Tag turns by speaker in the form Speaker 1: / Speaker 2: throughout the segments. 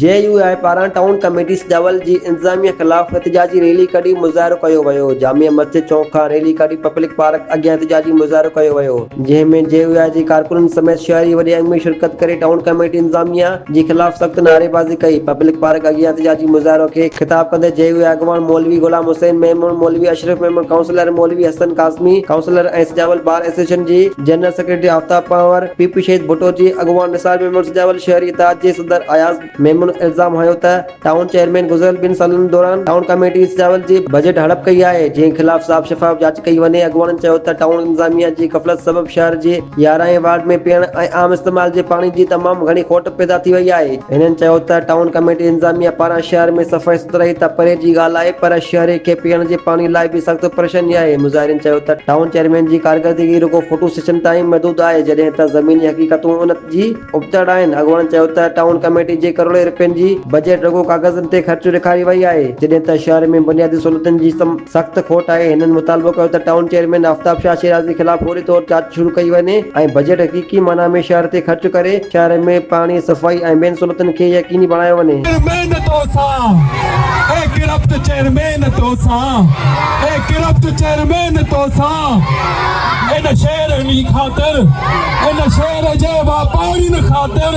Speaker 1: JUI पारां town committee सजावल जी इंतजामिया खिलाफ एहतजाजी रैली कढी मुज़ाहिरो कयो वियो। जामिया मस्जिद चौक खां रैली कढी पब्लिक पार्क अॻियां एहतजाजी मुज़ाहिरो कयो वियो, जंहिंमें JUI जी कारकुननि समेत शहरी वॾे अंग में शिरकत करे टाउन कमेटी इंतजामिया जे खिलाफ सख़्त नारेबाज़ी कई। पब्लिक पार्क अॻियां एहतजाजी मुज़ाहिरो खे ख़िताब कंदे JUI अॻवान मौलवी गुलाम हुसैन मेमून, मौलवी अशरफ मेमून, काउंसलर मौलवी हसन कासमी, काउंसलर ऐं सजावल बार एसोसिएशन जी general secretary Aftab Panwar, PP Shaheed Bhutto जी अॻवान निसार मेमून, सजावल शहरी इत्तेहाद जे सदर अयाज मेमून इल्ज़ाम हयो त टाउन चेयरमैन गुज़िरियल 2 सालनि दौरान टाउन कमेटी सजावल जी बजट हड़प कई आहे, जंहिं ख़िलाफ़ साफ़ शफ़ाफ़ जांच कई वञे। अॻवाननि चयो त टाउन इंतज़ामिया जी ग़फ़लत सबबि शहर जे 11हें वार्ड में पीअण ऐं आम इस्तेमाल जे पाणी जी तमामु घणी खोट पैदा थी वई आहे। हिननि चयो त टाउन कमेटी इंतज़ामिया पारां शहर में सफ़ाई सुथराई त परे जी ॻाल्हि आहे, पर शहर खे पीअण जे पाणी लाइ बि सख़्त परेशानी आहे। मुज़ाहिरीन चयो त टाउन चेयरमैन जी कारकर्दगी रुॻो फोटो सेशन ताईं महदूद आहे, जॾहिं त ज़मीनी हक़ीक़तूं उन जी उबतड़ आहिनि। अॻवाननि चयो त टाउन कमेटी जे करोड़े रुपयनि जी बजट रुॻो कागज़नि ते ख़र्च ॾेखारी वई आहे, जॾहिं त शहर में बुनियादी सहूलियतुनि जी सख़्त खोट आहे। हिननि मुतालबो कयो त टाउन चेयरमैन आफ्ताब शाह शिराज़ी ख़िलाफ़ फौरी तौर जांच शुरू कई वञे ऐं बजट हक़ीक़ी माना में शहर ते ख़र्च करे शहर में पाणी, सफ़ाई ऐं ॿियनि सहूलियतुनि खे यकीनी बणायो वञे।
Speaker 2: इन शहर जी ख़ातिर, इन शहर जे वापारियुनि ख़ातिर,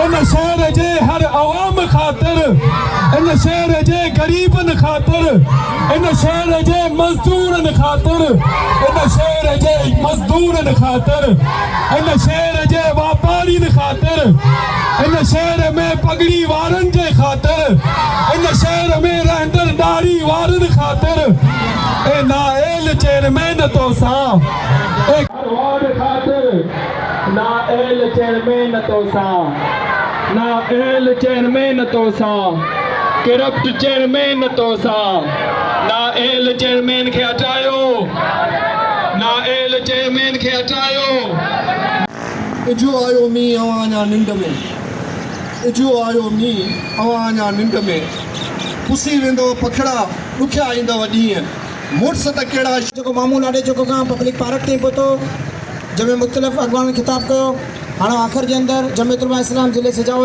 Speaker 2: इन शहर जे हर अवाम ख़ातिर, इन शहर जे ग़रीबनि ख़ातिर, इन शहर जे मज़दूरनि ख़ातिर, इन शहर जे मज़दूरनि ख़ातिर, इन शहर जे वापारियुनि ख़ातिर, इन शहर में पगड़ी वारनि जे ख़ातिर, इन शहर में रहंदड़ दाढ़ी वारनि ख़ातिर ए नाएल चेयरमैन तोसां वार्ड खातिर, नाएल चेयरमैन तोसां, नाएल चेयरमैन तोसां, करप्ट चेयरमैन तोसां, नाएल चेयरमैन खे हटायो, नाएल चेयरमैन खे हटायो। इजो आयो मी अवां निंड में, इजो आयो मी अवां निंड में, पुसी वेंदो पखड़ा ॾुखिया ईंदव ॾींहं, मुड़स त कहिड़ा जेको मामूल आॾे चौक खां पब्लिक पार्क ताईं पहुतो, जंहिंमें मुख़्तलिफ़ अॻवान ख़िताब कयो। हाणे आख़िर जे अंदरि जमियत उलमा इस्लाम ज़िले सजावल